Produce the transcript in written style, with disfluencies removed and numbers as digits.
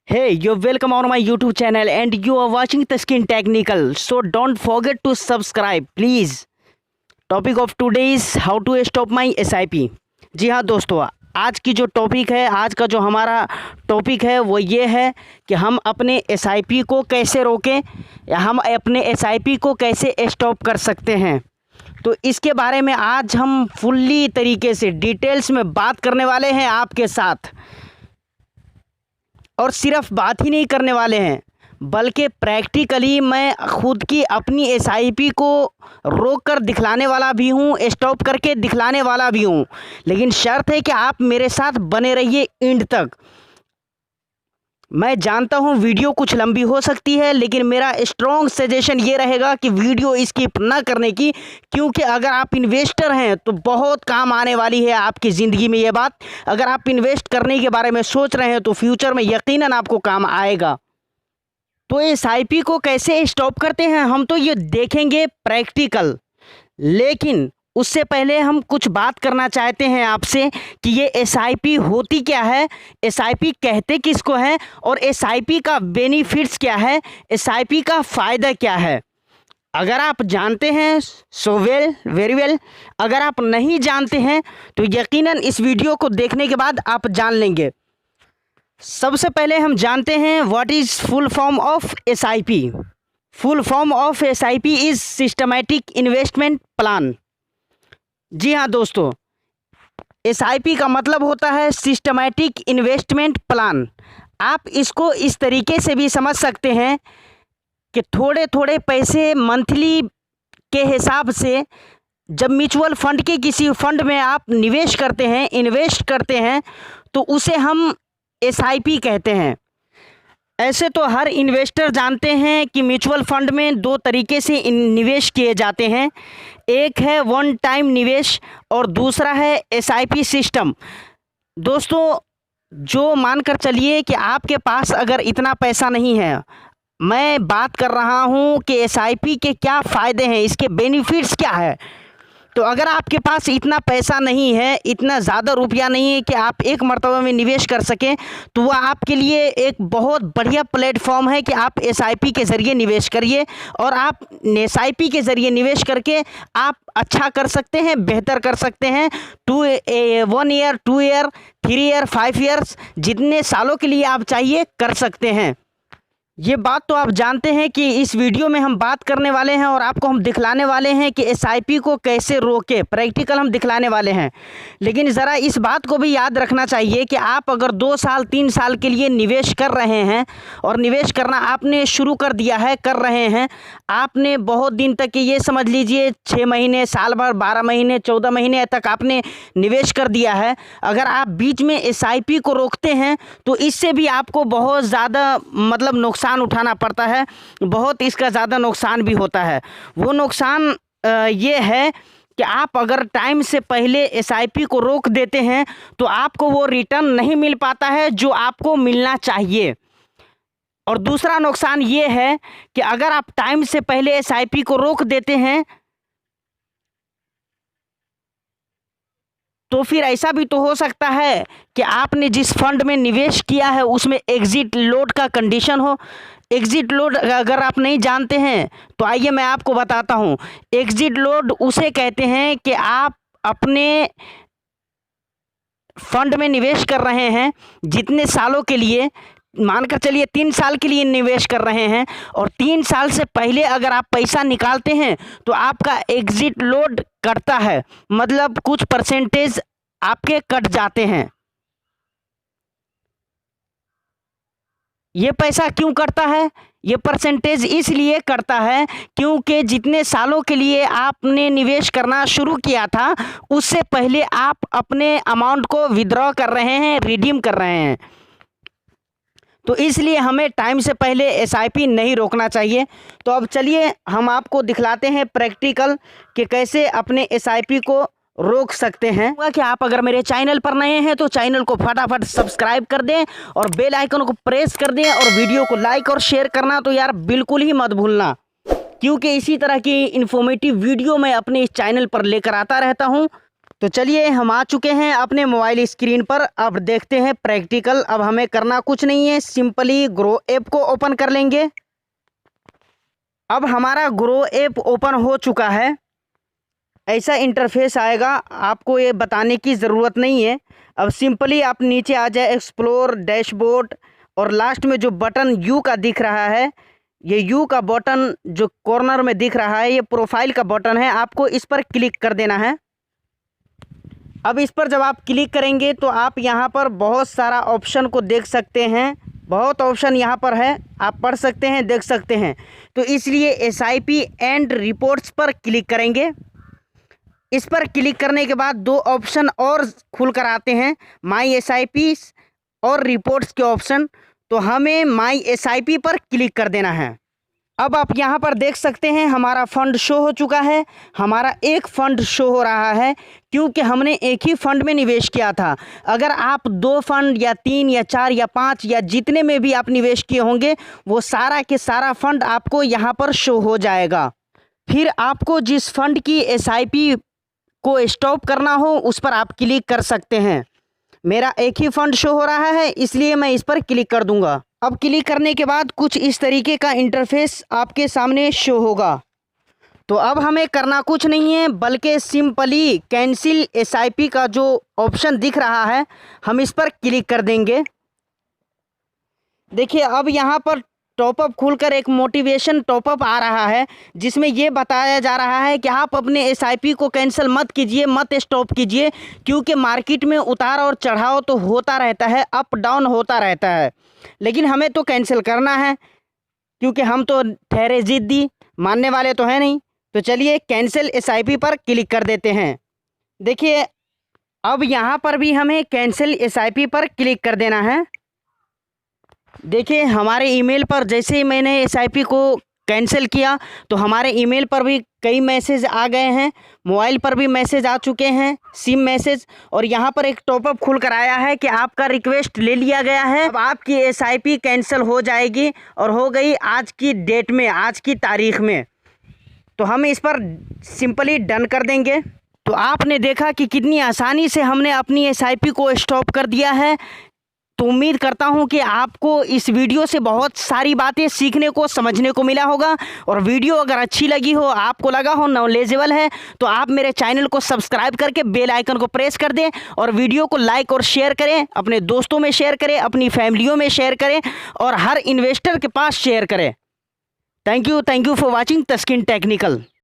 Hey, you're welcome on my YouTube channel and you are watching the Skin Technical. So don't forget to subscribe, please. Topic of today is how to stop my SIP. जी हाँ दोस्तों, आज की जो topic है, आज का जो हमारा टॉपिक है वो ये है कि हम अपने SIP को कैसे रोकें या हम अपने SIP को कैसे स्टॉप कर सकते हैं। तो इसके बारे में आज हम फुल्ली तरीके से डिटेल्स में बात करने वाले हैं आपके साथ। और सिर्फ बात ही नहीं करने वाले हैं बल्कि प्रैक्टिकली मैं खुद की अपनी SIP को रोक कर दिखलाने वाला भी हूँ, स्टॉप करके दिखलाने वाला भी हूँ। लेकिन शर्त है कि आप मेरे साथ बने रहिए एंड तक। मैं जानता हूँ वीडियो कुछ लंबी हो सकती है, लेकिन मेरा स्ट्रॉन्ग सजेशन ये रहेगा कि वीडियो स्किप ना करने की, क्योंकि अगर आप इन्वेस्टर हैं तो बहुत काम आने वाली है आपकी ज़िंदगी में ये बात। अगर आप इन्वेस्ट करने के बारे में सोच रहे हैं तो फ्यूचर में यकीनन आपको काम आएगा। तो SIP को कैसे स्टॉप करते हैं हम तो ये देखेंगे प्रैक्टिकल, लेकिन उससे पहले हम कुछ बात करना चाहते हैं आपसे कि ये SIP होती क्या है, SIP कहते किसको है और SIP का बेनिफिट्स क्या है, SIP का फ़ायदा क्या है। अगर आप जानते हैं सो वेल, वेरी वेल। अगर आप नहीं जानते हैं तो यकीनन इस वीडियो को देखने के बाद आप जान लेंगे। सबसे पहले हम जानते हैं what is full form of SIP। Full form of SIP is systematic investment plan. जी हाँ दोस्तों, SIP का मतलब होता है सिस्टमैटिक इन्वेस्टमेंट प्लान। आप इसको इस तरीके से भी समझ सकते हैं कि थोड़े थोड़े पैसे मंथली के हिसाब से जब म्यूचुअल फंड के किसी फंड में आप निवेश करते हैं, इन्वेस्ट करते हैं, तो उसे हम SIP कहते हैं। ऐसे तो हर इन्वेस्टर जानते हैं कि म्यूचुअल फंड में दो तरीके से निवेश किए जाते हैं। एक है वन टाइम निवेश और दूसरा है SIP सिस्टम। दोस्तों, जो मानकर चलिए कि आपके पास अगर इतना पैसा नहीं है, मैं बात कर रहा हूँ कि SIP के क्या फ़ायदे हैं, इसके बेनिफिट्स क्या है। तो अगर आपके पास इतना पैसा नहीं है, इतना ज़्यादा रुपया नहीं है कि आप एक मर्तबा में निवेश कर सकें, तो वह आपके लिए एक बहुत बढ़िया प्लेटफॉर्म है कि आप SIP के ज़रिए निवेश करिए। और आप SIP के ज़रिए निवेश करके आप अच्छा कर सकते हैं, बेहतर कर सकते हैं। 1 ईयर, 2 ईयर, 3 ईयर, 5 ईयर्स, जितने सालों के लिए आप चाहिए कर सकते हैं। ये बात तो आप जानते हैं कि इस वीडियो में हम बात करने वाले हैं और आपको हम दिखलाने वाले हैं कि SIP को कैसे रोके, प्रैक्टिकल हम दिखलाने वाले हैं। लेकिन ज़रा इस बात को भी याद रखना चाहिए कि आप अगर 2 साल 3 साल के लिए निवेश कर रहे हैं और निवेश करना आपने शुरू कर दिया है, कर रहे हैं, आपने बहुत दिन तक, ये समझ लीजिए 6 महीने, साल भर, 12 महीने, 14 महीने तक आपने निवेश कर दिया है। अगर आप बीच में SIP को रोकते हैं तो इससे भी आपको बहुत ज़्यादा मतलब नुकसान उठाना पड़ता है, बहुत इसका ज़्यादा नुकसान भी होता है। वो नुकसान ये है कि आप अगर टाइम से पहले SIP को रोक देते हैं तो आपको वो रिटर्न नहीं मिल पाता है जो आपको मिलना चाहिए। और दूसरा नुकसान ये है कि अगर आप टाइम से पहले SIP को रोक देते हैं तो फिर ऐसा भी तो हो सकता है कि आपने जिस फंड में निवेश किया है उसमें एग्जिट लोड का कंडीशन हो। एग्जिट लोड अगर आप नहीं जानते हैं तो आइए मैं आपको बताता हूँ। एग्जिट लोड उसे कहते हैं कि आप अपने फंड में निवेश कर रहे हैं, जितने सालों के लिए, मानकर चलिए 3 साल के लिए निवेश कर रहे हैं, और 3 साल से पहले अगर आप पैसा निकालते हैं तो आपका एग्जिट लोड कटता है, मतलब कुछ परसेंटेज आपके कट जाते हैं। ये पैसा क्यों कटता है? ये परसेंटेज इसलिए कटता है क्योंकि जितने सालों के लिए आपने निवेश करना शुरू किया था उससे पहले आप अपने अमाउंट को विड्रॉ कर रहे हैं, रिडीम कर रहे हैं। तो इसलिए हमें टाइम से पहले SIP नहीं रोकना चाहिए। तो अब चलिए हम आपको दिखलाते हैं प्रैक्टिकल कि कैसे अपने SIP को रोक सकते हैं। कि आप अगर मेरे चैनल पर नए हैं तो चैनल को फटाफट सब्सक्राइब कर दें और बेल आइकन को प्रेस कर दें और वीडियो को लाइक और शेयर करना तो यार बिल्कुल ही मत भूलना, क्योंकि इसी तरह की इन्फॉर्मेटिव वीडियो मैं अपने इस चैनल पर लेकर आता रहता हूं। तो चलिए हम आ चुके हैं अपने मोबाइल स्क्रीन पर। अब देखते हैं प्रैक्टिकल। अब हमें करना कुछ नहीं है, सिंपली ग्रो ऐप को ओपन कर लेंगे। अब हमारा ग्रो ऐप ओपन हो चुका है। ऐसा इंटरफेस आएगा, आपको ये बताने की ज़रूरत नहीं है। अब सिंपली आप नीचे आ जाए, एक्सप्लोर, डैशबोर्ड, और लास्ट में जो बटन यू का दिख रहा है, ये यू का बटन जो कॉर्नर में दिख रहा है, ये प्रोफाइल का बटन है। आपको इस पर क्लिक कर देना है। अब इस पर जब आप क्लिक करेंगे तो आप यहाँ पर बहुत सारा ऑप्शन को देख सकते हैं। बहुत ऑप्शन यहाँ पर है, आप पढ़ सकते हैं, देख सकते हैं। तो इसलिए एसआईपी एंड रिपोर्ट्स पर क्लिक करेंगे। इस पर क्लिक करने के बाद दो ऑप्शन और खुल कर आते हैं, माई एसआईपी और रिपोर्ट्स के ऑप्शन। तो हमें माई एसआईपी पर क्लिक कर देना है। अब आप यहाँ पर देख सकते हैं हमारा फ़ंड शो हो चुका है। हमारा एक फ़ंड शो हो रहा है क्योंकि हमने एक ही फ़ंड में निवेश किया था। अगर आप 2 फंड या 3 या 4 या 5 या जितने में भी आप निवेश किए होंगे, वो सारा के सारा फ़ंड आपको यहाँ पर शो हो जाएगा। फिर आपको जिस फ़ंड की एसआईपी को स्टॉप करना हो उस पर आप क्लिक कर सकते हैं। मेरा एक ही फ़ंड शो हो रहा है, इसलिए मैं इस पर क्लिक कर दूंगा। अब क्लिक करने के बाद कुछ इस तरीके का इंटरफेस आपके सामने शो होगा। तो अब हमें करना कुछ नहीं है, बल्कि सिंपली कैंसिल एसआईपी का जो ऑप्शन दिख रहा है, हम इस पर क्लिक कर देंगे। देखिए अब यहाँ पर टॉपअप खुलकर एक मोटिवेशन टॉपअप आ रहा है, जिसमें ये बताया जा रहा है कि आप अपने एसआईपी को कैंसिल मत कीजिए, मत स्टॉप कीजिए, क्योंकि मार्केट में उतार और चढ़ाव तो होता रहता है, अप डाउन होता रहता है। लेकिन हमें तो कैंसिल करना है, क्योंकि हम तो ठहरे ज़िद्दी, मानने वाले तो हैं नहीं। तो चलिए कैंसिल एसआईपी पर क्लिक कर देते हैं। देखिए अब यहाँ पर भी हमें कैंसिल एसआईपी पर क्लिक कर देना है। देखिए हमारे ईमेल पर जैसे ही मैंने एसआईपी को कैंसिल किया तो हमारे ईमेल पर भी कई मैसेज आ गए हैं, मोबाइल पर भी मैसेज आ चुके हैं, सिम मैसेज, और यहाँ पर एक टॉपअप खुल कर आया है कि आपका रिक्वेस्ट ले लिया गया है। अब आपकी एसआईपी कैंसिल हो जाएगी, और हो गई आज की डेट में, आज की तारीख में। तो हम इस पर सिंपली डन कर देंगे। तो आपने देखा कि कितनी आसानी से हमने अपनी एसआईपी को स्टॉप कर दिया है। तो उम्मीद करता हूं कि आपको इस वीडियो से बहुत सारी बातें सीखने को, समझने को मिला होगा। और वीडियो अगर अच्छी लगी हो, आपको लगा हो नॉलेजेबल है, तो आप मेरे चैनल को सब्सक्राइब करके बेल आइकन को प्रेस कर दें, और वीडियो को लाइक और शेयर करें, अपने दोस्तों में शेयर करें, अपनी फैमिलियों में शेयर करें, और हर इन्वेस्टर के पास शेयर करें। Thank you for watching Taskin technical.